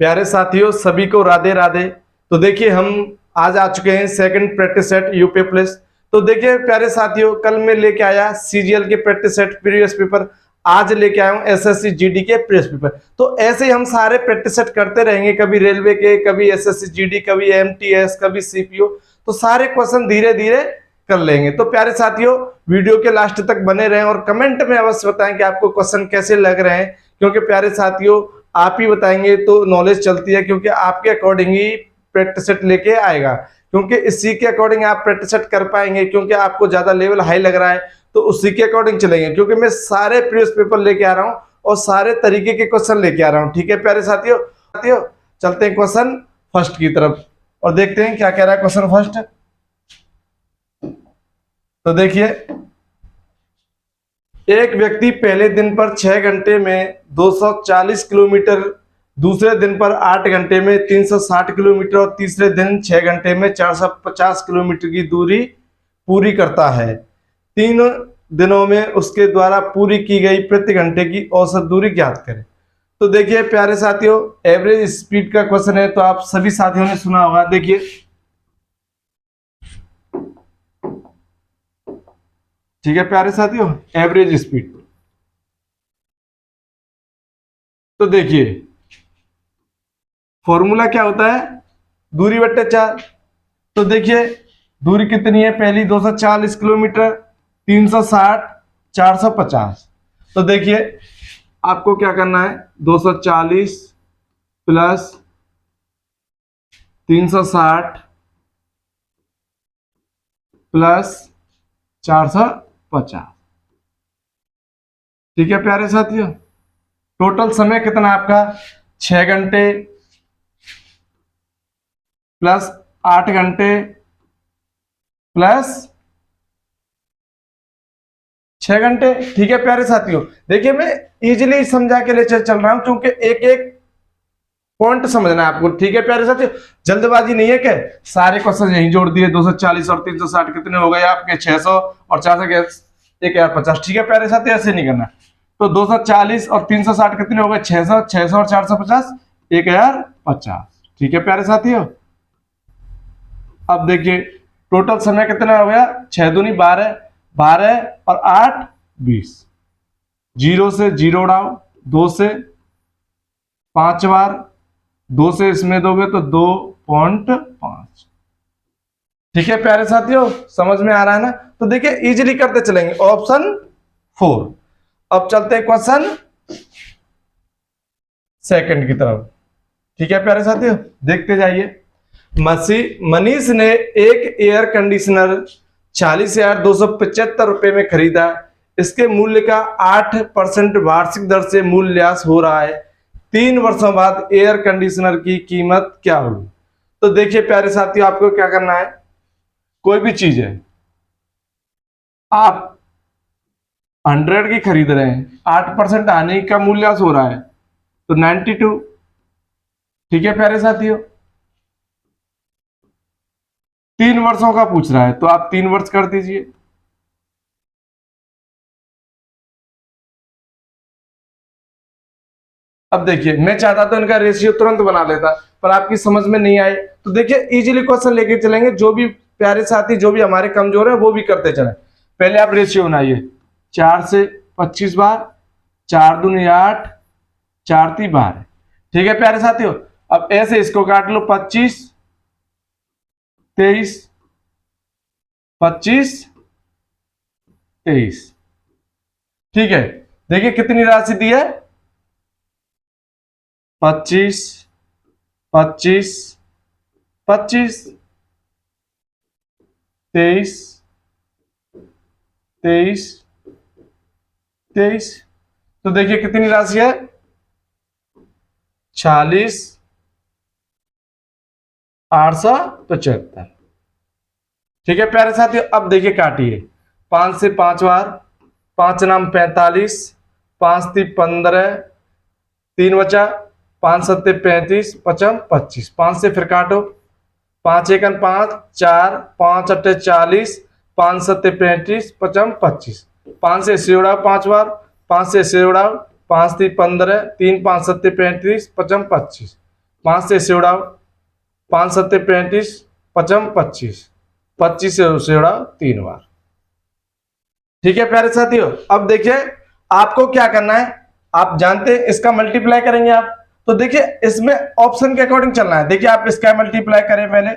प्यारे साथियों, सभी को राधे राधे। तो देखिए, हम आज आ चुके हैं second practice set UP plus. तो देखिए प्यारे साथियों, कल मैं लेके आया सीजीएल के प्रैक्टिस सेट प्रीवियस पेपर, आज लेके आया हूँ एसएससी जीडी के प्रीवियस पेपर। तो ऐसे ही हम सारे प्रैक्टिस सेट करते रहेंगे, कभी रेलवे के, कभी एसएससी जीडी, कभी एमटीएस, कभी सीपीओ। तो सारे क्वेश्चन धीरे धीरे कर लेंगे। तो प्यारे साथियों, वीडियो के लास्ट तक बने रहें और कमेंट में अवश्य बताएं कि आपको क्वेश्चन कैसे लग रहे हैं, क्योंकि प्यारे साथियों आप ही बताएंगे तो नॉलेज चलती है, क्योंकि आपके अकॉर्डिंग ही प्रैक्टिस सेट लेके आएगा। क्योंकि इसी के अकॉर्डिंग आप प्रैक्टिस सेट कर पाएंगे, क्योंकि आपको ज्यादा लेवल हाई लग रहा है तो उसी के अकॉर्डिंग चलेंगे। क्योंकि मैं सारे प्रीवियस पेपर लेके आ रहा हूँ और सारे तरीके के क्वेश्चन लेके आ रहा हूँ। ठीक है प्यारे साथियों, चलते हैं क्वेश्चन फर्स्ट की तरफ और देखते हैं क्या कह रहा है क्वेश्चन फर्स्ट। तो देखिए, एक व्यक्ति पहले दिन पर 6 घंटे में 240 किलोमीटर, दूसरे दिन पर 8 घंटे में 360 किलोमीटर और तीसरे दिन 6 घंटे में 450 किलोमीटर की दूरी पूरी करता है। 3 दिनों में उसके द्वारा पूरी की गई प्रति घंटे की औसत दूरी ज्ञात करें। तो देखिए प्यारे साथियों, एवरेज स्पीड का क्वेश्चन है, तो आप सभी साथियों ने सुना होगा। देखिए, ठीक है प्यारे साथियों, एवरेज स्पीड। तो देखिए फॉर्मूला क्या होता है, दूरी बट्टे 4। तो देखिए दूरी कितनी है, पहली 240 किलोमीटर, 360, 450। तो देखिए आपको क्या करना है, 240 प्लस 360 प्लस 450। ठीक है प्यारे साथियों, टोटल समय कितना आपका, 6 घंटे प्लस 8 घंटे प्लस 6 घंटे। ठीक है प्यारे साथियों, देखिए मैं इजीली समझा के ले चल रहा हूं, क्योंकि एक एक पॉइंट समझना है आपको। ठीक है प्यारे साथियों, जल्दबाजी नहीं है कि सारे क्वेश्चन यहीं जोड़ दिए, 240 और 360 कितने हो गए आपके, 600 और 400 के 1050। ठीक है प्यारे साथियों, ऐसे नहीं करना। तो 240 और 360 कितने हो गए, 600, 600 और 450 1050। ठीक है प्यारे साथियों, अब देखिए टोटल समय कितना हो गया, 6 दूनी 12, 12 और 8 20। 0 से 0 उड़ाओ, 2 से 5 बार, 2 से इसमें दोगे तो 2.5। ठीक है प्यारे साथियों, समझ में आ रहा है ना। तो देखिए इजीली करते चलेंगे, ऑप्शन 4। अब चलते हैं क्वेश्चन सेकंड की तरफ। ठीक है प्यारे साथियों, देखते जाइए। मनीष ने एक एयर कंडीशनर 40,275 रुपए में खरीदा। इसके मूल्य का 8% वार्षिक दर से मूल्यह्रास हो रहा है। 3 वर्षों बाद एयर कंडीशनर की कीमत क्या होगी। तो देखिए प्यारे साथियों, आपको क्या करना है, कोई भी चीज है आप 100 की खरीद रहे हैं, 8% आने का मूल्यह्रास हो रहा है तो 92। ठीक है प्यारे साथियों, 3 वर्षों का पूछ रहा है तो आप 3 वर्ष कर दीजिए। अब देखिए, मैं चाहता तो इनका रेशियो तुरंत बना लेता, पर आपकी समझ में नहीं आए। तो देखिए इजीली क्वेश्चन लेके चलेंगे, जो भी प्यारे साथी जो भी हमारे कमजोर है वो भी करते चले। पहले आप रेशियो बनाइए, 4 से 25 बार, 4 दूनी 8, 4 ती 12। ठीक है प्यारे साथियों, अब ऐसे इसको काट लो, 25, 23, 25, 23। ठीक है, देखिए कितनी राशि दी है, 25, 25, 25, 23, 23, 23। तो देखिए कितनी राशि है, 46,875। ठीक है प्यारे साथियों, अब देखिए काटिए, 5 से 5 बार, 5 नाम 45, 5 ती 15, 3 बचा, 5 सत्ते 35, 55 25। 5 से फिर काटो, 5 एकन 5, 4, 5 अट्ठे 40, 5 सत्ते 35, 55 25। 5 से इससे उड़ाओ 5 बार, 5 से इससे उड़ाओ, 5 ती 15, 3 5 सत्ते 35, 55 25। 5 से इसे उड़ाओ, 5 सत्ते 35, पचम 25, 25 से उसे उड़ाओ 3 बार। ठीक है प्यारे साथियों, अब देखिए आपको क्या करना है, आप जानते हैं इसका मल्टीप्लाई करेंगे आप, तो देखिए इसमें ऑप्शन के अकॉर्डिंग चलना है। देखिए आप इसका मल्टीप्लाई करें पहले,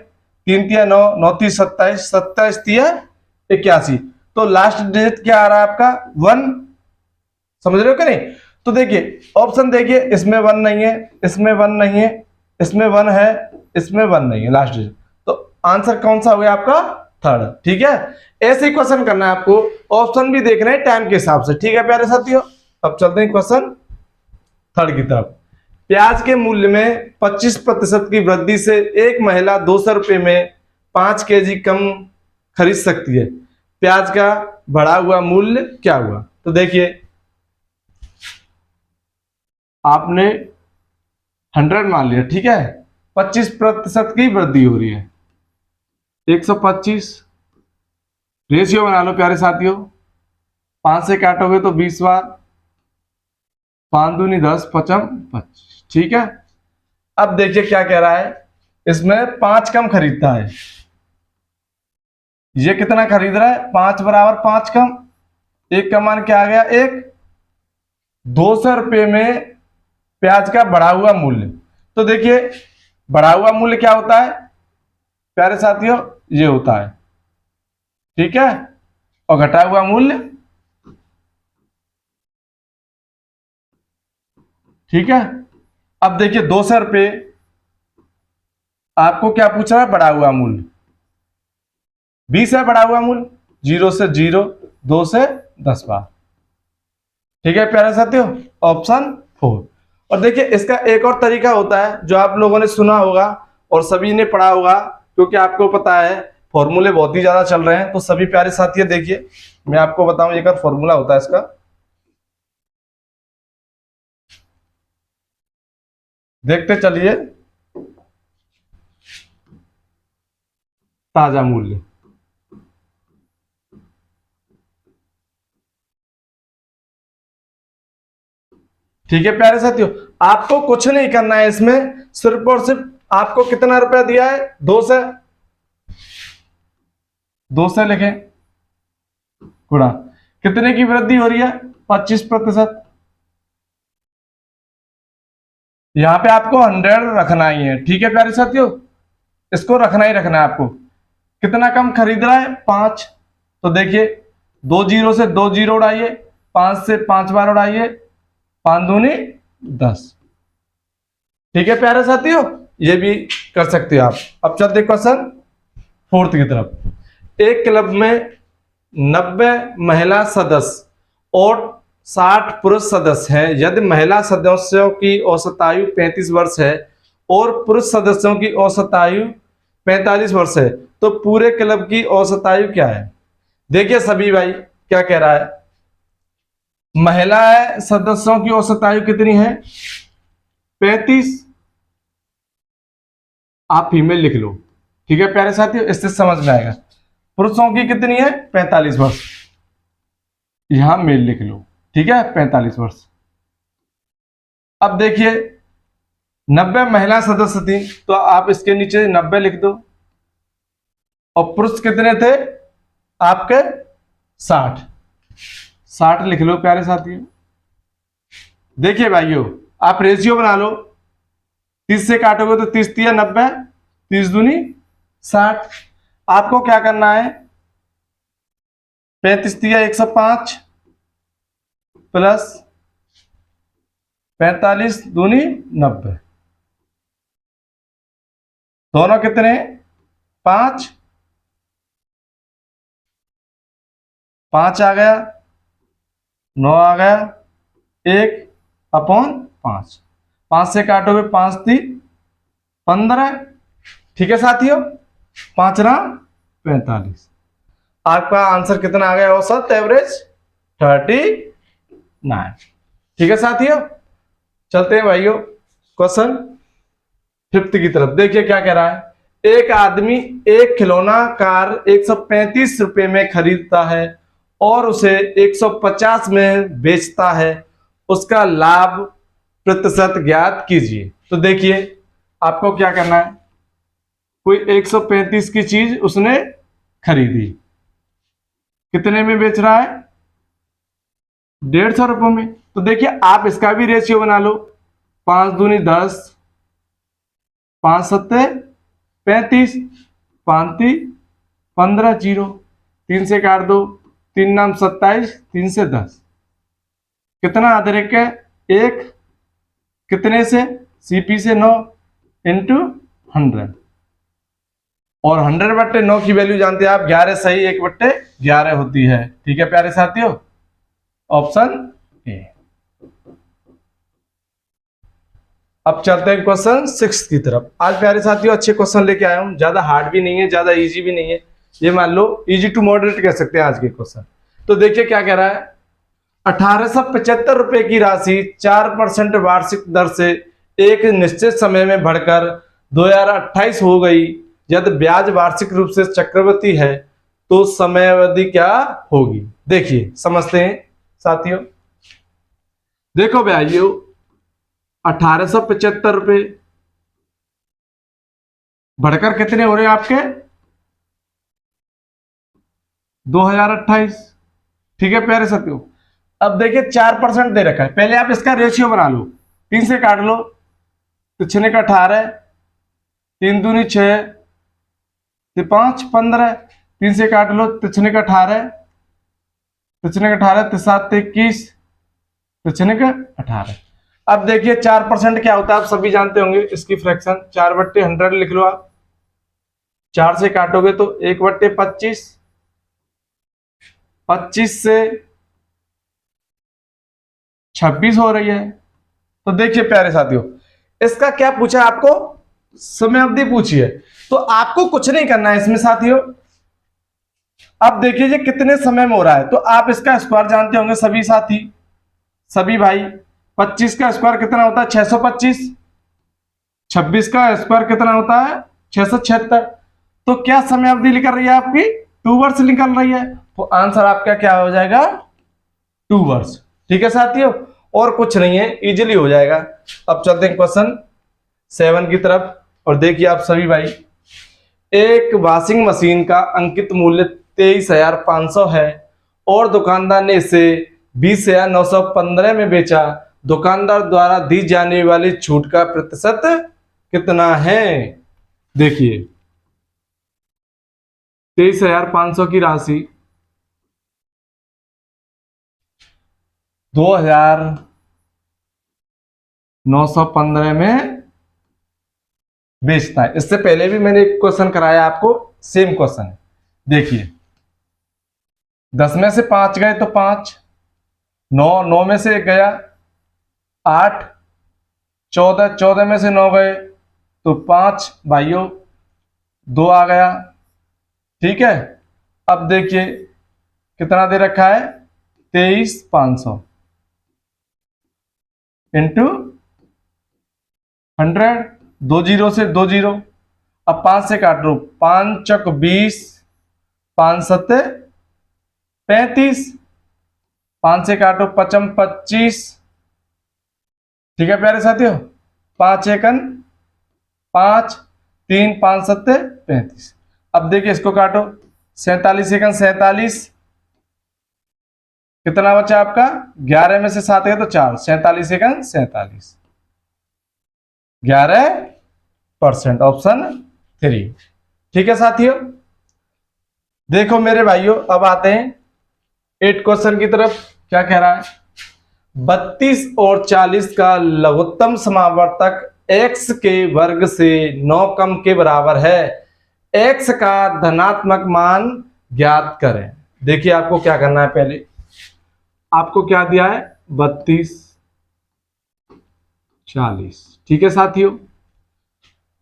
3 तिया 9, 9 ती 27, 27 तिया 81, तो लास्ट डिजिट क्या आ रहा है आपका 1, समझ रहे हो कि नहीं। तो देखिए ऑप्शन देखिए, इसमें 1 नहीं है, इसमें 1 नहीं है, इसमें 1 है, इसमें 1 नहीं है लास्ट डिजिट, तो आंसर कौन सा हो गया आपका थर्ड। ठीक है, ऐसे ही क्वेश्चन करना है आपको, ऑप्शन भी देखना है टाइम के हिसाब से। ठीक है प्यारे साथियों, अब चलते हैं क्वेश्चन थर्ड की तरफ। प्याज के मूल्य में 25% की वृद्धि से एक महिला 200 रुपये में 5 केजी कम खरीद सकती है, प्याज का बढ़ा हुआ मूल्य क्या हुआ। तो देखिए आपने 100 मान लिया, ठीक है, 25% की वृद्धि हो रही है, 125 रेशियो बना लो प्यारे साथियों, 5 से काटोगे तो 20 बार, 5 दूनी 10, पचम 25। ठीक है, अब देखिए क्या कह रहा है, इसमें 5 कम खरीदता है, ये कितना खरीद रहा है 5 बराबर 5 कम, एक का मान क्या आ गया 1, 200 रुपये में प्याज का बढ़ा हुआ मूल्य। तो देखिए बढ़ा हुआ मूल्य क्या होता है प्यारे साथियों, ये होता है, ठीक है, और घटा हुआ मूल्य, ठीक है। अब देखिए 200 रुपये आपको क्या पूछ रहा है, बढ़ा हुआ मूल्य 20 है, बढ़ा हुआ मूल्य 0 से 0, 2 से 10 बार। ठीक है प्यारे साथियों, ऑप्शन 4। और देखिए इसका एक और तरीका होता है जो आप लोगों ने सुना होगा और सभी ने पढ़ा होगा, क्योंकि आपको पता है फॉर्मूले बहुत ही ज्यादा चल रहे हैं, तो सभी प्यारे साथियों देखिए मैं आपको बताऊं, एक और फॉर्मूला होता है इसका, देखते चलिए, ताजा मूल्य। ठीक है प्यारे साथियों, आपको कुछ नहीं करना है इसमें, सिर्फ और सिर्फ आपको कितना रुपया दिया है 2 से लिखें, गुणा कितने की वृद्धि हो रही है 25%, यहां पे आपको 100 रखना ही है। ठीक है प्यारे साथियों, इसको रखना ही रखना है आपको। कितना कम खरीद रहा है 5, तो देखिए 2 जीरो से 2 जीरो उड़ाइए, 5 से 5 बार उड़ाइए, 5 दूनी 10। ठीक है प्यारे साथियों, ये भी कर सकते हो आप। अब चलते क्वेश्चन फोर्थ की तरफ। एक क्लब में 90 महिला सदस्य और 60 पुरुष सदस्य हैं। यदि महिला सदस्यों की औसत आयु 35 वर्ष है और पुरुष सदस्यों की औसत आयु 45 वर्ष है, तो पूरे क्लब की औसत आयु क्या है। देखिए सभी भाई क्या कह रहा है, महिला सदस्यों की औसत आयु कितनी है 35, आप फीमेल लिख लो। ठीक है प्यारे साथियों, इससे समझ में आएगा। पुरुषों की कितनी है 45 वर्ष, यहां मेल लिख लो, ठीक है 45 वर्ष। अब देखिए 90 महिला सदस्य थी, तो आप इसके नीचे 90 लिख दो, और पुरुष कितने थे आपके 60 लिख लो प्यारे साथियों। देखिए भाइयों आप रेशियो बना लो, 30 से काटोगे तो 30 तिया 90, 30 दूनी 60। आपको क्या करना है 35 तिया 105 प्लस 45 दूनी 90, दोनों कितने 5 आ गया, 9 आ गया, 1 अपॉन 5, 5 से काटोगे 5 ती 15। ठीक है साथियों, 5 रहा 45, आपका आंसर कितना आ गया औसत एवरेज 39। ठीक है साथियों, चलते हैं भाइयों क्वेश्चन फिफ्थ की तरफ। देखिए क्या कह रहा है, एक आदमी एक खिलौना कार 135 रुपए में खरीदता है और उसे 150 में बेचता है, उसका लाभ प्रतिशत ज्ञात कीजिए। तो देखिए आपको क्या करना है, कोई 135 की चीज उसने खरीदी, कितने में बेच रहा है, 150 रुपये में। तो देखिए आप इसका भी रेशियो बना लो, 5 दूनी 10, 5 सत्ते 35, 5 × 15, 0, 3 से काट दो, 3 नाम 27, 3 से 10, कितना अदरक है, 1, कितने से, सीपी से 9 इंटू 100, और 100/9 की वैल्यू जानते हैं आप, 11 सही 1/11 होती है। ठीक है प्यारे साथियों, ऑप्शन ए। अब चलते हैं क्वेश्चन 6 की तरफ। आज प्यारे साथियों अच्छे क्वेश्चन लेके आया हूं, ज्यादा हार्ड भी नहीं है, ज्यादा इजी भी नहीं है, ये मान लो इजी टू मॉडरेट कह सकते हैं आज के क्वेश्चन। तो देखिए क्या कह रहा है, 1875 रुपए की राशि 4% वार्षिक दर से एक निश्चित समय में बढ़कर 2028 हो गई। यदि ब्याज वार्षिक रूप से चक्रवृद्धि है तो समय अवधि क्या होगी। देखिए समझते हैं साथियों, देखो भाइयों 1875 रुपए बढ़कर कितने हो रहे हैं आपके 2028। ठीक है प्यारे साथियों, अब देखिए 4% दे रखा है, पहले आप इसका रेशियो बना लो, 3 से काट लो तो 6 का 18, 3 दूनी 6, 5 15, 3 से काट लो तो 6 का 18, 7 21, तो 6 का 18। अब देखिए 4% क्या होता है आप सभी जानते होंगे, इसकी फ्रैक्शन 4/100 लिख लो आप, 4 से काटोगे तो 1/25, 25 से 26 हो रही है। तो देखिए प्यारे साथियों, इसका क्या पूछा है आपको, समय अवधि पूछी है, तो आपको कुछ नहीं करना है इसमें साथियों। अब देखिए ये कितने समय में हो रहा है, तो आप इसका स्क्वायर जानते होंगे सभी साथी, सभी भाई, 25 का स्क्वायर कितना होता है 625, 26 का स्क्वायर कितना होता है 676। तो क्या समय अवधि निकल रही है आपकी 2 वर्ष निकल रही है, तो आंसर आपका क्या हो जाएगा 2 वर्ष। ठीक है साथियों, और कुछ नहीं है, इजीली हो जाएगा। अब चलते हैं क्वेश्चन 7 की तरफ, और देखिए आप सभी भाई, एक वॉशिंग मशीन का अंकित मूल्य 23,500 है और दुकानदार ने इसे 20,915 में बेचा, दुकानदार द्वारा दी जाने वाली छूट का प्रतिशत कितना है। देखिए 23,500 की राशि 2,915 में बेचता है। इससे पहले भी मैंने एक क्वेश्चन कराया आपको, सेम क्वेश्चन है। देखिए 10 में से 5 गए तो 5, 9 में से 1 गया 8, 14 में से 9 गए तो 5 भाइयों 2 आ गया। ठीक है, अब देखिए कितना दे रखा है 23,500 इंटू 100, 2 जीरो से 2 जीरो, अब 5 से काट लो, 5 चक 20, 5 सत्ते 35, 5 से काटो 5 25। ठीक है प्यारे साथियों, 5 एकन 5, 3 5 सत्ते 35। अब देखिए इसको काटो, 47 एकन 47, कितना बचा आपका 11 में से 7 है तो 4, 47 एकन 47, 11%, ऑप्शन 3। ठीक है साथियों, देखो मेरे भाइयों अब आते हैं 8 क्वेश्चन की तरफ। क्या कह रहा है, 32 और 40 का लघुत्तम समावर्तक x के वर्ग से 9 कम के बराबर है, x का धनात्मक मान ज्ञात करें। देखिए आपको क्या करना है, पहले आपको क्या दिया है 32 40। ठीक है साथियों,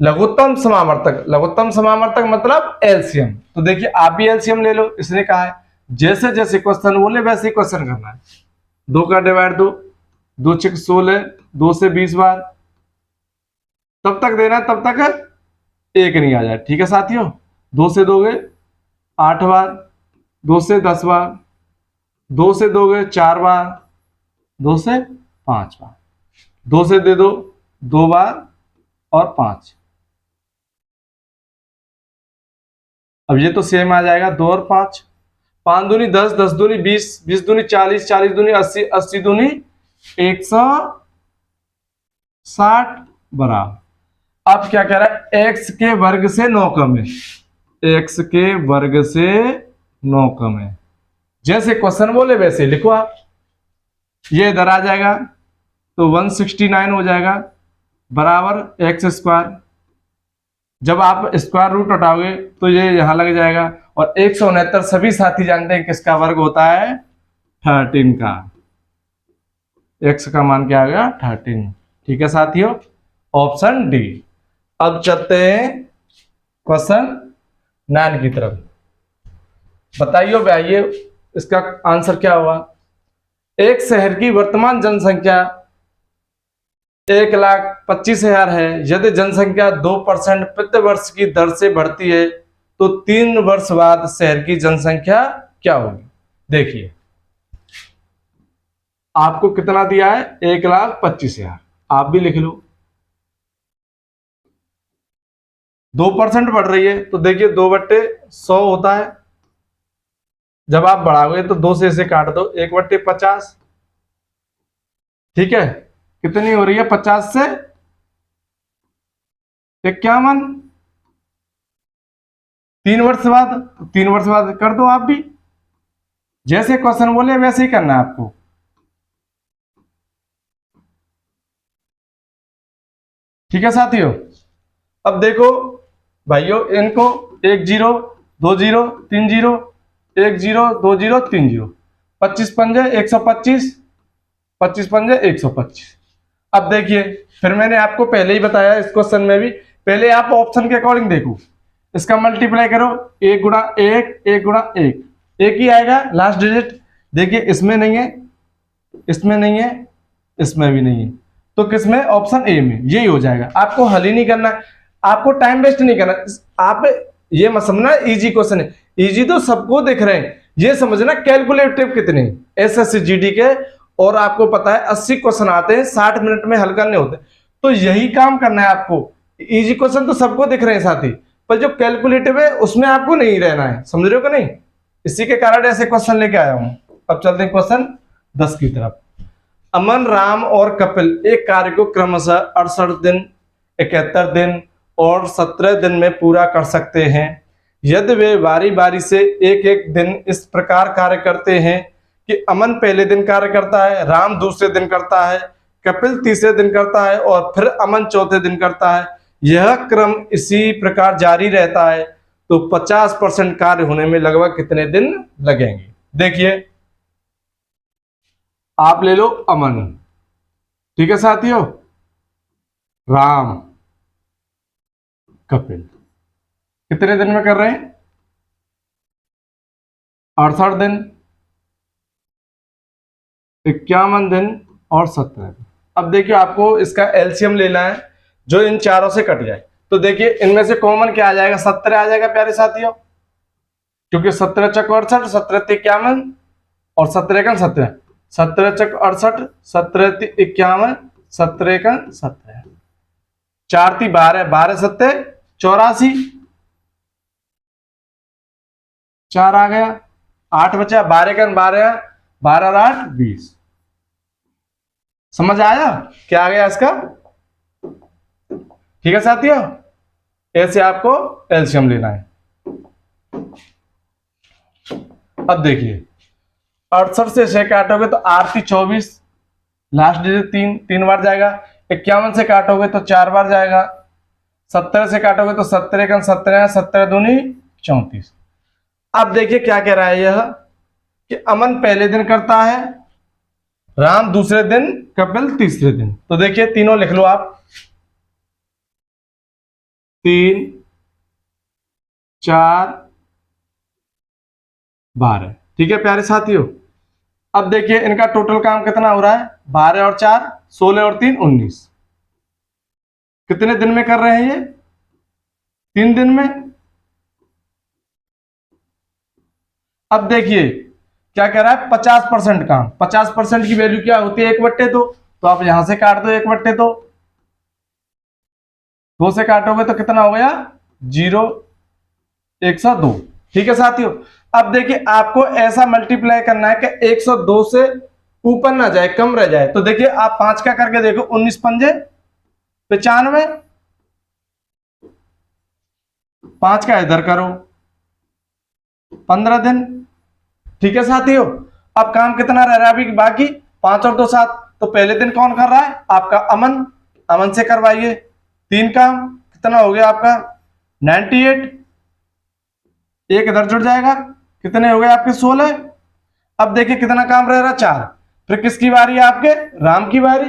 लघुत्तम समावर्तक मतलब एलसीएम। तो देखिए आप भी एलसीएम ले लो, इसने कहा है जैसे जैसे क्वेश्चन बोले वैसे ही क्वेश्चन करना है। 2 का डिवाइड 2, 2 6 16, 2 से 20 बार तब तक देना तब तक एक नहीं आ जाए। ठीक है साथियों, 2 से दोगे 8 बार, 2 से 10 बार, 2 से दोगे 4 बार, 2 से 5 बार, 2 से दे दो 2 बार, और 5। अब ये तो सेम आ जाएगा, 2 और 5, 5 दूनी 10, 10 दूनी 20, 20 दूनी 40, 40 दूनी 80, 80 दूनी 160 बराबर। अब क्या कह रहा है, x के वर्ग से 9 कम है, x के वर्ग से 9 कम है। जैसे क्वेश्चन बोले वैसे लिखो आप। ये इधर आ जाएगा तो 169 हो जाएगा बराबर एक्स स्क्वायर। जब आप स्क्वायर रूट हटाओगे तो ये यहां लग जाएगा, और 169 सभी साथी जानते हैं किसका वर्ग होता है, 13 का। x का मान क्या आ गया, 13। ठीक है साथियों, ऑप्शन डी। अब चलते हैं क्वेश्चन 9 की तरफ। बताइए भाई इसका आंसर क्या होगा। एक शहर की वर्तमान जनसंख्या 1,25,000 है। यदि जनसंख्या 2% प्रति वर्ष की दर से बढ़ती है तो 3 वर्ष बाद शहर की जनसंख्या क्या होगी। देखिए आपको कितना दिया है, 1,25,000। आप भी लिख लो, 2% बढ़ रही है तो देखिए 2/100 होता है। जब आप बढ़ाओगे तो 2 से इसे काट दो, 1/50। ठीक है, कितनी हो रही है, 50 से 51, 3 वर्ष बाद। 3 वर्ष बाद कर दो आप भी, जैसे क्वेश्चन बोले वैसे ही करना है आपको। ठीक है साथियों, अब देखो भाइयों, इनको 1 0 2 0 3 0 1 0 2 0 3 0, 25 पंजे 125, 25 पंजे 125। अब देखिए फिर मैंने आपको पहले ही बताया इस क्वेश्चन में भी, पहले आप ऑप्शन के अकॉर्डिंग देखो, इसका मल्टीप्लाई करो, 1 गुणा 1 1 गुणा 1, एक ही आएगा लास्ट डिजिट। देखिए इसमें नहीं है, इसमें नहीं है, इसमें भी नहीं है, तो किसमें, ऑप्शन ए में। यही हो जाएगा। आपको हल ही नहीं करना, आपको टाइम वेस्ट नहीं करना। आप ये मत समझना इजी क्वेश्चन है, इजी तो सबको दिख रहे हैं, ये समझना कैलकुलेटिव कितने एसएससी जीडी के। और आपको पता है 80 क्वेश्चन आते हैं, 60 मिनट में हल करने होते हैं, तो यही काम करना है आपको। इजी क्वेश्चन तो सबको दिख रहे हैं साथी, पर जो कैलकुलेटिव है उसमें आपको नहीं रहना है, समझ रहे हो कि नहीं। इसी के कारण ऐसे क्वेश्चन लेके आया हूं। अब चलते हैं क्वेश्चन 10 की तरफ। अमन, राम और कपिल एक कार्य को क्रमशः 68 दिन, 71 दिन और 17 दिन में पूरा कर सकते हैं। यदि वे बारी बारी से एक एक दिन इस प्रकार कार्य करते हैं कि अमन पहले दिन कार्य करता है, राम दूसरे दिन करता है, कपिल तीसरे दिन करता है और फिर अमन चौथे दिन करता है, यह क्रम इसी प्रकार जारी रहता है, तो 50% कार्य होने में लगभग कितने दिन लगेंगे। देखिए आप ले लो अमन, ठीक है साथियों, राम, कपिल कितने दिन में कर रहे हैं, 68 दिन, 51 दिन और 17 दिन। अब देखिए आपको इसका एलसीएम लेना है जो इन चारों से कट जाए। तो देखिए इनमें से कॉमन क्या आ जाएगा, 17 आ जाएगा प्यारे साथियों, क्योंकि 17 चक 68, 17 51 और 17 का 17, 17 चक 68, 17 51, 17 का 17, 4 × 12, 12 7 84, 4 आ गया, 8 बचा, 12 का 12, 12 और 8 20। समझ आया क्या आ गया इसका। ठीक है साथियों, ऐसे आपको एलसीएम लेना है। अब देखिए 68 से 6 काटोगे तो 8 × 24, लास्ट डिजिट 3 3 बार जाएगा, 51 से काटोगे तो 4 बार जाएगा, 17 से काटोगे तो 17 का 17, 17 दूनी 34। अब देखिए क्या कह रहा है यह कि अमन पहले दिन करता है, राम दूसरे दिन, कपिल तीसरे दिन। तो देखिए तीनों लिख लो आप, 3 4 12। ठीक है प्यारे साथियों, अब देखिए इनका टोटल काम कितना हो रहा है, 12 और 4 16 और 3 19। कितने दिन में कर रहे हैं ये, 3 दिन में। अब देखिए क्या कह रहा है, 50% काम, 50% की वैल्यू क्या होती है, 1/2। तो आप यहां से काट दो 1/2, 2 से काटोगे तो कितना हो गया 0, 102। ठीक है साथियों, अब देखिए आपको ऐसा मल्टीप्लाई करना है कि 102 से ऊपर ना जाए, कम रह जाए। तो देखिए आप 5 का करके देखो, 19 पंजे 95, 5 का इधर करो 15 दिन। ठीक है साथियों, अब काम कितना रह रहा है अभी बाकी, 5 और 2 7। तो पहले दिन कौन कर रहा है आपका अमन, अमन से करवाइए 3 काम, कितना हो गया आपका 98, एक इधर जुड़ जाएगा, कितने हो गए आपके 16। अब देखिए कितना काम रह रहा 4। फिर किसकी बारी है आपके, राम की बारी।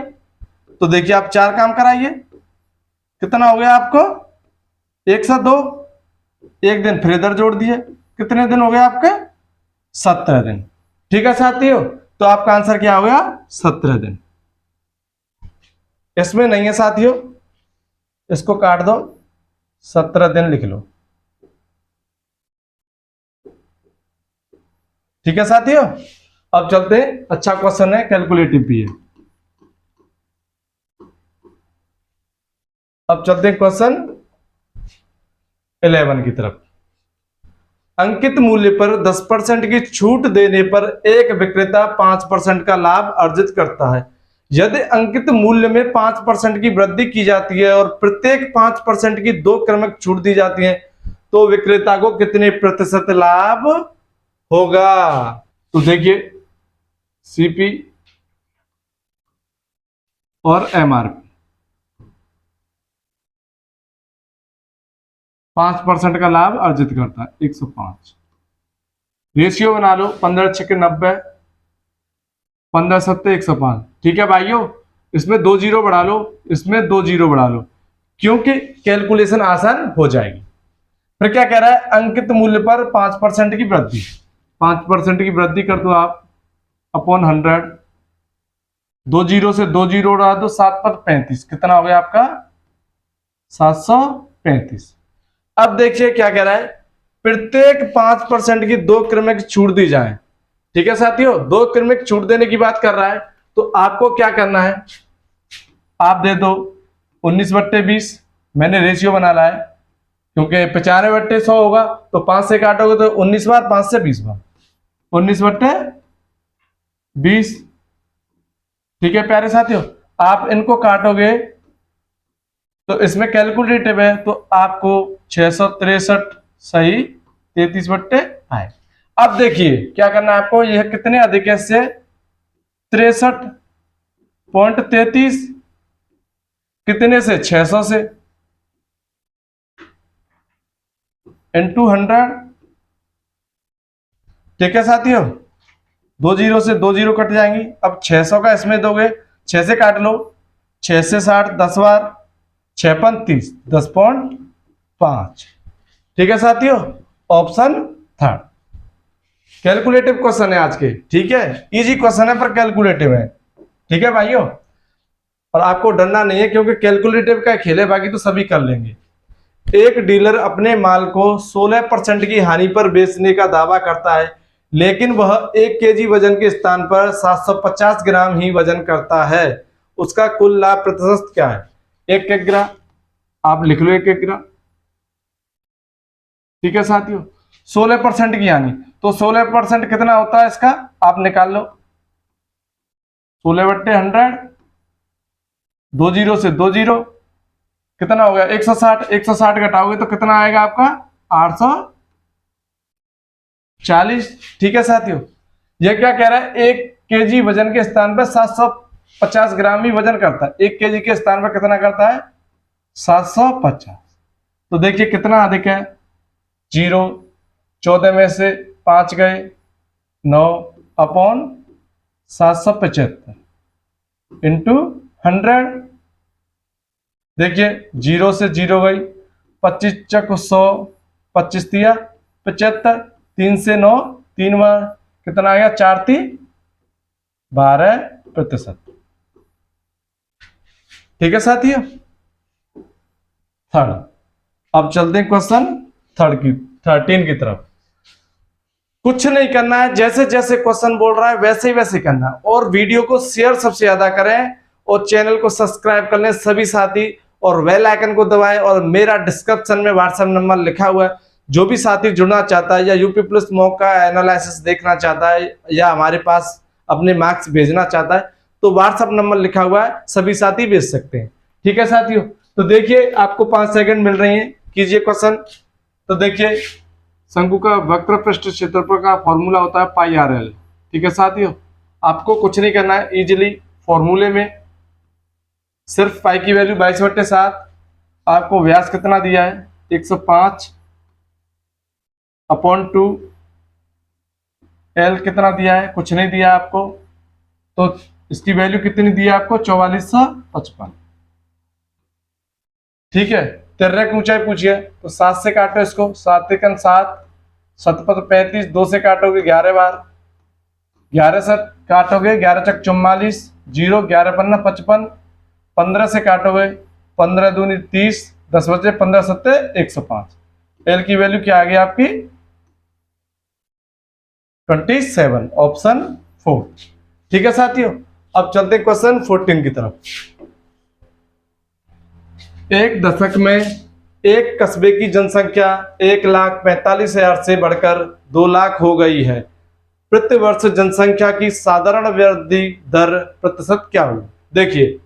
तो देखिए आप 4 काम कराइए, कितना हो गया आपको 102, एक दिन फिर इधर जोड़ दिए, कितने दिन हो गए आपके 17 दिन। ठीक है साथियों, तो आपका आंसर क्या हो गया 17 दिन। इसमें नहीं है साथियों, इसको काट दो, 17 दिन लिख लो। ठीक है साथियों, अब चलते हैं, अच्छा क्वेश्चन है, कैलकुलेटिव भी है। अब चलते हैं क्वेश्चन 11 की तरफ। अंकित मूल्य पर 10% की छूट देने पर एक विक्रेता 5% का लाभ अर्जित करता है। यदि अंकित मूल्य में 5% की वृद्धि की जाती है और प्रत्येक 5% की 2 क्रमिक छूट दी जाती है, तो विक्रेता को कितने प्रतिशत लाभ होगा। तो देखिए सीपी और एमआरपी 5% का लाभ अर्जित करता है, 105। रेशियो बना लो, 15 6 90, 15 7 105। ठीक है भाइयों, इसमें 2 जीरो बढ़ा लो, इसमें 2 जीरो बढ़ा लो, क्योंकि कैलकुलेशन आसान हो जाएगी। फिर क्या कह रहा है, अंकित मूल्य पर 5% की वृद्धि, 5% की वृद्धि कर दो आप अपॉन 100, 2 जीरो से 2 जीरो उड़ा दो, 7 पर 35, कितना हो गया आपका 735। अब देखिए क्या कह रहा है, प्रत्येक 5% की 2 क्रमिक छूट दी जाए। ठीक है साथियों, 2 क्रमिक छूट देने की बात कर रहा है, तो आपको क्या करना है, आप दे दो 19/20, मैंने रेशियो बना ला है, क्योंकि 95/100 होगा, तो 5 से काटोगे तो 19 बार, 5 से 20 बार, 19/20। ठीक है प्यारे साथियों, आप इनको काटोगे तो इसमें कैलकुलेटिव है, तो आपको 663 सही 33 आए। अब देखिए क्या करना है आपको, यह कितने अधिक है इससे 63.33, कितने से 600 से, इंटू 100। ठीक है साथियों, 2 जीरो से 2 जीरो कट जाएंगी। अब 600 का इसमें दोगे, 6 से काट लो, 6 से 60 10 बार, 6 पंग 30, 10.5। ठीक है साथियों, ऑप्शन थर्ड कैलकुलेटिव क्वेश्चन है आज के। ठीक है, इजी क्वेश्चन है पर कैलकुलेटिव है। ठीक है भाइयों, और आपको डरना नहीं है, क्योंकि कैलकुलेटिव का खेल है, बाकी तो सभी कर लेंगे। एक डीलर अपने माल को 16% की हानि पर बेचने का दावा करता है, लेकिन वह 1 केजी वजन के स्थान पर 750 ग्राम ही वजन करता है। उसका कुल लाभ प्रतिशत क्या है। 1 ग्राम, आप लिख लो 1 ग्राम। ठीक है साथियों, 16% की हानि, तो 16% कितना होता है इसका, आप निकाल लो, 16/100, 2 जीरो से 2 जीरो, कितना हो गया 160, 160 घटाओगे तो कितना आएगा आपका 840। ठीक है साथियों, ये क्या कह रहा है, 1 केजी वजन के स्थान पर 750 ग्राम ही वजन करता है, 1 केजी के स्थान पर कितना करता है 750। तो देखिए कितना अधिक है, 0, 14 में से 5 गए, 9 अपॉन 775 इंटू 100। देखिए 0 से 0 गई, 25 चक 100, 25 दिया 75, 3 से 9 3 बार, कितना आ गया 4 3 12%। ठीक है साथियों, थर्ड। अब चलते हैं क्वेश्चन 13 की तरफ। कुछ नहीं करना है, जैसे जैसे क्वेश्चन बोल रहा है वैसे ही वैसे करना है, और वीडियो को शेयर सबसे ज्यादा करें और चैनल को सब्सक्राइब कर लें सभी साथी, और बेल आइकन को दबाएं। और मेरा डिस्क्रिप्शन में व्हाट्सएप नंबर लिखा हुआ है, जो भी साथी जुड़ना चाहता है या यूपी प्लस मॉक का एनालिसिस देखना चाहता है या हमारे पास अपने मार्क्स भेजना चाहता है तो व्हाट्सएप नंबर लिखा हुआ है, सभी साथी भेज सकते हैं। ठीक है साथियों, तो देखिए आपको 5 सेकंड मिल रही हैं, कीजिए क्वेश्चन। तो देखिए शंकु का वक्र पृष्ठ क्षेत्रफल का फॉर्मूला होता है पाई आर एल। ठीक है साथियों, आपको कुछ नहीं करना है, इजीली फॉर्मूले में सिर्फ पाई की वैल्यू 22/7, आपको व्यास कितना दिया है 105/2, एल कितना दिया है, कुछ नहीं दिया आपको, तो इसकी वैल्यू कितनी दी है आपको 4455। ठीक है, तिर्यक की ऊंचाई पूछिए तो 7 से काटो इसको, 7 एकन 7, 7 पद 35, 2 से काटोगे 11 बार, 11 से काटोगे 11 चक 44, 0, 11 पन्ना 55, 15 से काटोगे 15 दूनी 30, 10 बचे 15 सत्ते 105। एल की वैल्यू क्या आ गई आपकी 27, ऑप्शन 4। ठीक है साथियों, अब चलते क्वेश्चन 14 की तरफ। एक दशक में एक कस्बे की जनसंख्या 1,45,000 से बढ़कर 2 लाख हो गई है। प्रति वर्ष जनसंख्या की साधारण वृद्धि दर प्रतिशत क्या हुई? देखिए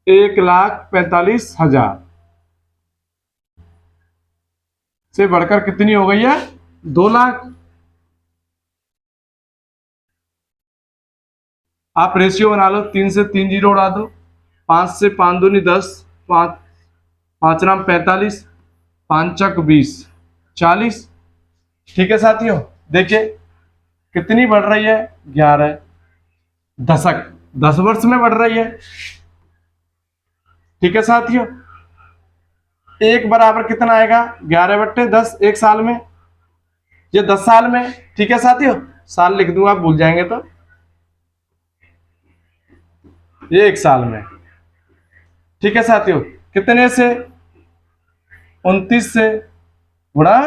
1,45,000 से बढ़कर कितनी हो गई है 2 लाख। आप रेशियो बना लो, 3 से 3 जीरो उड़ा दो, 5 से 5 दूनी 10, 5 नाम 45, 5 चक 20, 40। ठीक है साथियों, देखिए कितनी बढ़ रही है 11 दशक, 10 वर्ष में बढ़ रही है। ठीक है साथियों, एक बराबर कितना आएगा 11/10 एक साल में, ये 10 साल में। ठीक है साथियों, साल लिख दूंगा आप भूल जाएंगे तो, ये 1 साल में। ठीक है साथियों, कितने से 29 से गुणा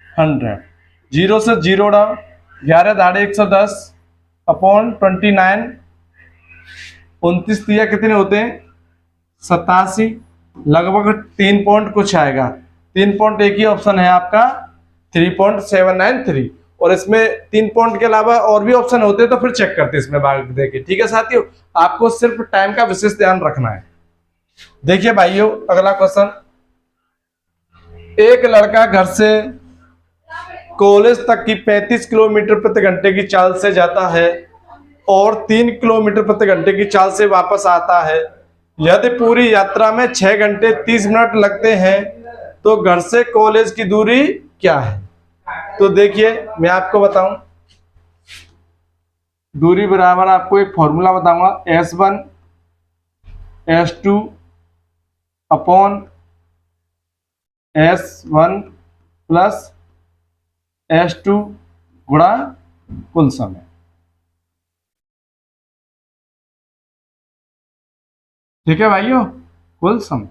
100, 0 से 0 उड़ाओ, 11 दाढ़े 110 अपॉन 29, 29 दिया कितने होते हैं 87, लगभग 3 पॉइंट कुछ आएगा, 3 पॉइंट एक ही ऑप्शन है आपका 3.793, और इसमें 3 पॉइंट के अलावा और भी ऑप्शन होते तो फिर चेक करते इसमें भाग देके। ठीक है साथियों, आपको सिर्फ टाइम का विशेष ध्यान रखना है। देखिए भाइयों, अगला क्वेश्चन, एक लड़का घर से कॉलेज तक की 35 किलोमीटर प्रति घंटे की चाल से जाता है और 3 किलोमीटर प्रति घंटे की चाल से वापस आता है। यदि पूरी यात्रा में 6 घंटे 30 मिनट लगते हैं तो घर से कॉलेज की दूरी क्या है? तो देखिए मैं आपको बताऊं, दूरी बराबर आपको एक फॉर्मूला बताऊंगा, S1 S2 upon S1 plus S2 गुणा कुल समय। ठीक है भाइयों, कुल समय।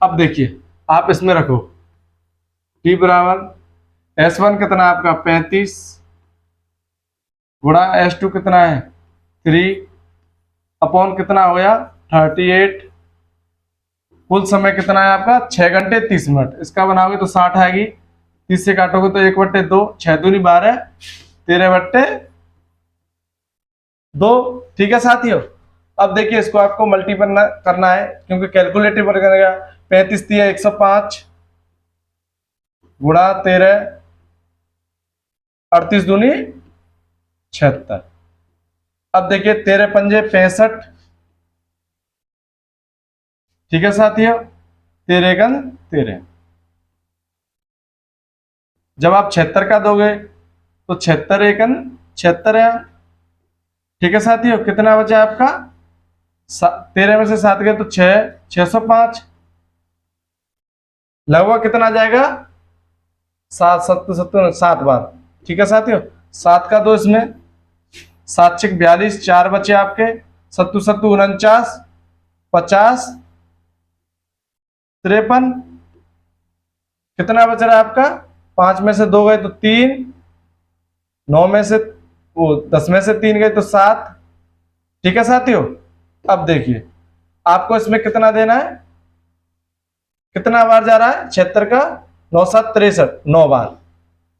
अब देखिए आप इसमें रखो T बराबर S1 कितना आपका 35 गुणा S2 कितना है 3 अपॉन कितना हो गया 38, कुल समय कितना है आपका 6 घंटे 30 मिनट। इसका बनाओगे तो 60 आएगी, 30 से काटोगे तो 1/2, 6 दूनी 12, 13/2। ठीक है साथियों, अब देखिए इसको आपको मल्टीपल करना है क्योंकि कैलकुलेटिव पर करेगा। 35 दिया 105 गुणा 13, 38 दूनी 76। अब देखिए 13 पंजे 65। ठीक है साथियों, 13 एकन 13। जब आप 76 का दोगे तो 76 एकन 76 है। ठीक है साथियों, कितना बचा आपका 13 में से 7 गए तो 605, लगभग कितना आ जाएगा 7 बार। ठीक है साथियों, 7 का 2 इसमें, 7 6 42, 4 बचे आपके, 7 7 49, 50, 53, कितना बच रहा है आपका 5 में से 2 गए तो 3, 9 में से 10 में से 3 गए तो 7। ठीक है साथियों, अब देखिए आपको इसमें कितना देना है, कितना बार जा रहा है, 76 का 9 7 63, 9 बार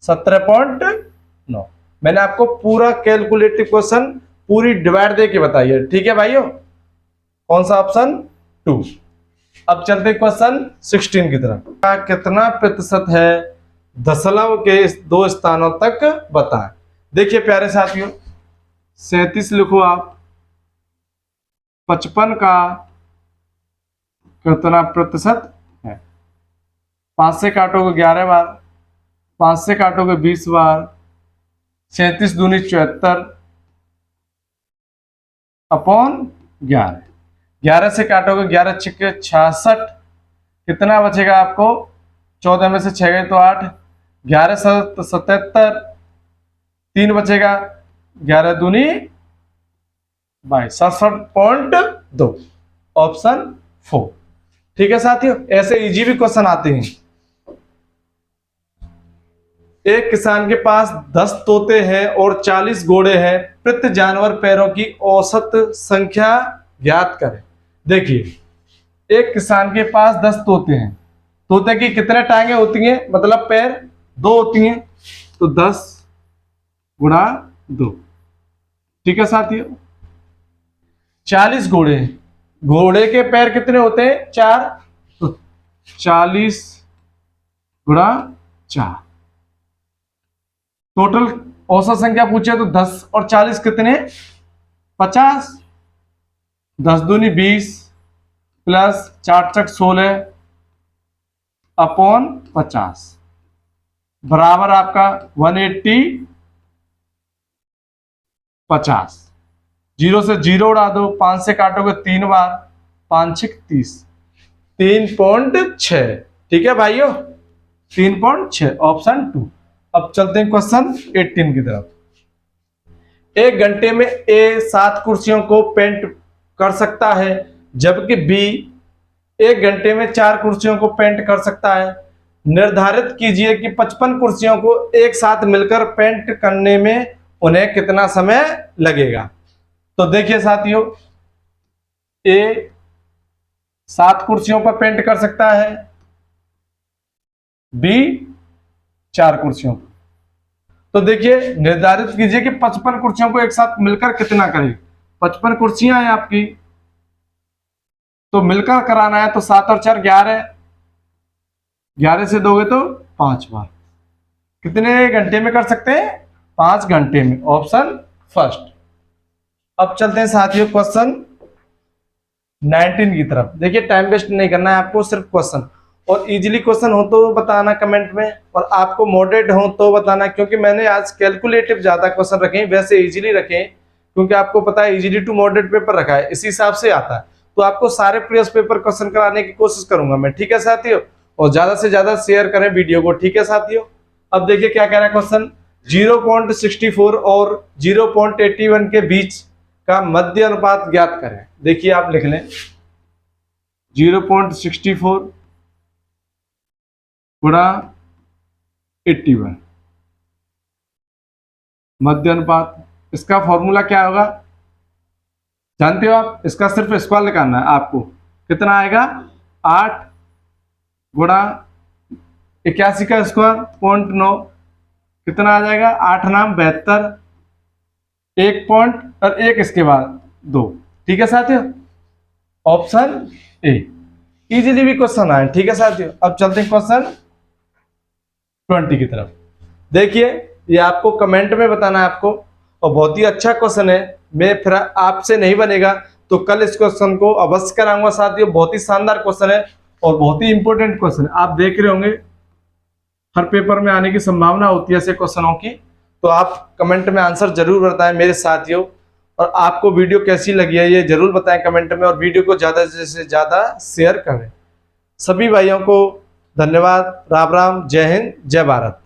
17.9। मैंने आपको पूरा कैलकुलेटिव क्वेश्चन पूरी डिवाइड दे के बताई है, ठीक है भाइयों। कौन सा ऑप्शन 2। अब चलते क्वेश्चन 16 की तरफ। कितना प्रतिशत है दशमलव के इस 2 स्थानों तक बताएं। देखिए प्यारे साथियों, 37 लिखो आप, 55 का कितना प्रतिशत है। 5 से काटोगे 11 बार, 5 से काटोगे 20 बार, 37 दूनी 74 अपॉन 11। 11 से काटोगे 11 छिक्के 66, कितना बचेगा आपको, 14 में से 6 गए तो 8, 11 77, 3 बचेगा, 11 दूनी 22, 67.2, ऑप्शन 4। ठीक है साथियों, ऐसे इजी भी क्वेश्चन आते हैं। एक किसान के पास 10 तोते हैं और 40 घोड़े हैं, प्रति जानवर पैरों की औसत संख्या ज्ञात करें। देखिए एक किसान के पास 10 तोते हैं, तोते की कितने टांगे होती हैं, मतलब पैर 2 होती हैं, तो 10 गुणा 2। ठीक है साथियों। 40 घोड़े हैं, घोड़े के पैर कितने होते हैं, 4, तो 40 गुणा 4। टोटल औसत संख्या पूछे तो 10 और 40 कितने, 50। 10 दूनी 20 प्लस 4 चक 16 अपॉन 50 बराबर आपका 180 50। 0 से 0 उड़ा दो, 5 से काटोगे 3 बार, 5 6 30, 3.6। ठीक है भाइयों, 3.6, ऑप्शन 2। अब चलते हैं क्वेश्चन 18 की तरफ। एक घंटे में ए 7 कुर्सियों को पेंट कर सकता है, जबकि बी 1 घंटे में 4 कुर्सियों को पेंट कर सकता है। निर्धारित कीजिए कि 55 कुर्सियों को एक साथ मिलकर पेंट करने में उन्हें कितना समय लगेगा। तो देखिए साथियों, ए 7 कुर्सियों पर पेंट कर सकता है, बी 4 कुर्सियों पर। तो देखिए निर्धारित कीजिए कि 55 कुर्सियों को एक साथ मिलकर कितना करेगा। 55 कुर्सियां हैं आपकी, तो मिलकर कराना है तो 7 और 4 11, 11 से दोगे तो 5 बार। कितने घंटे में कर सकते हैं, 5 घंटे में, ऑप्शन फर्स्ट। अब चलते हैं साथियों क्वेश्चन 19 की तरफ। देखिए टाइम वेस्ट नहीं करना है आपको, सिर्फ क्वेश्चन, और इजीली क्वेश्चन हो तो बताना कमेंट में, और आपको मॉडरेट हो तो बताना, क्योंकि मैंने आज कैलकुलेटिव ज्यादा क्वेश्चन रखे हैं, वैसे इजीली रखे हैं, क्योंकि आपको पता है इजीली टू मॉडरेट पेपर रखा है, इसी हिसाब से आता है। तो आपको सारे प्रीवियस पेपर क्वेश्चन कराने की कोशिश करूंगा मैं, ठीक है साथियों। और ज्यादा से ज्यादा शेयर करें वीडियो को, ठीक है साथियों। अब देखिए क्या कह रहा है क्वेश्चन, 0.64 और 0.81 के बीच का मध्य अनुपात ज्ञात करें। देखिए आप लिख लें 0.64 गुणा 81 मध्य अनुपात। इसका फॉर्मूला क्या होगा जानते हो आप, इसका सिर्फ स्क्वायर निकालना है आपको। कितना आएगा, 8 गुणा 81 का स्क्वायर 0.9, कितना आ जाएगा, 8 नाम 72, 1 पॉइंट और 1 इसके बाद 2। ठीक है साथियों, ऑप्शन ए। इजीली भी क्वेश्चन आए, ठीक है साथियों। अब चलते हैं क्वेश्चन 20 की तरफ। देखिए ये आपको कमेंट में बताना है आपको, और बहुत ही अच्छा क्वेश्चन है। मैं फिर आपसे नहीं बनेगा तो कल इस क्वेश्चन को अवश्य कराऊंगा साथियों। बहुत ही शानदार क्वेश्चन है और बहुत ही इंपॉर्टेंट क्वेश्चन है। आप देख रहे होंगे हर पेपर में आने की संभावना होती है ऐसे क्वेश्चनों की। तो आप कमेंट में आंसर जरूर बताएं मेरे साथियों, और आपको वीडियो कैसी लगी है ये जरूर बताएं कमेंट में, और वीडियो को ज्यादा से ज्यादा शेयर करें। सभी भाइयों को धन्यवाद। राम राम, जय हिंद, जय भारत।